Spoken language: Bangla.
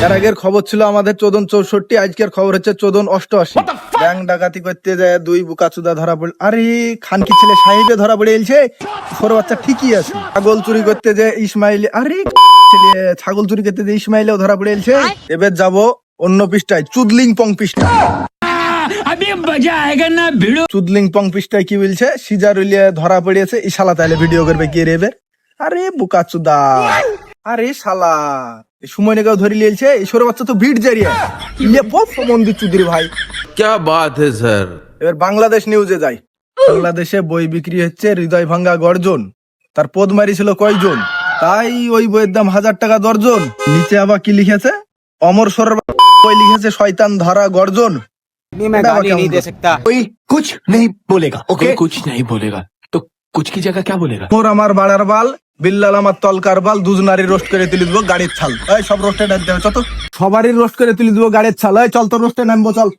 এর আগের খবর ছিল আমাদের 1464, আজকের খবর হচ্ছে 1488। ব্যাংক ডাকাতি করতে যায় দুই বুকাচুদা ধরা পড়ল। আরে খানকি ছেলে সাহেবে ধরা পড়ে গেছে। ছোট বাচ্চা ঠিকই আছে। ছাগল চুরি করতে যায় ইসমাইল, আরে ছেলে ছাগল চুরি করতে যায় ইসমাইলেও ধরা পড়ে গেছে। এবার যাব অন্য পৃষ্ঠায়, চুদলিং পং পৃষ্ঠায়। চুদলিং পং পৃষ্ঠায় কি বলছে? সিজারুলিয়া ধরা পড়িয়েছে, ইশালা তাইলে ভিডিও করবে কে রে এবার? আরে বুকাচুদা, আরে শালা সময় নেগাও ধরে লিয়েছে। ঈশ্বর বাচ্চা তো ভিড় জারিয়া মন্দির চুদির ভাই। क्या बात है सर। এবার বাংলাদেশ নিউজে যাই। বাংলাদেশে বই বিক্রি হচ্ছে হৃদয় ভাঙ্গা গর্জন। তার পদ মারিছিল কয়জন, তাই ওই বইয়ের দাম 1000 টাকা দর্জন। নিচে আবার কি লিখেছে? অমর সরের বই লিখেছে শয়তান ধরা গর্জন। मैं गाली नहीं दे सकता। कोई कुछ नहीं बोलेगा, ओके? कुछ नहीं बोलेगा तो कुछ की जगह क्या बोलेगा? মোর আমার বাড়ার বাল, বিল্লাল আমার তলকার বাল, দুজনারই রোস্ট করে তুলে দেবো গাড়ির ছাল। এই সব রোস্টে ডাক দেবে, চল তো সবারই রোস্ট করে তুলে দেবো গাড়ির ছাল। এই চল তো রোস্টে নামবো, চল।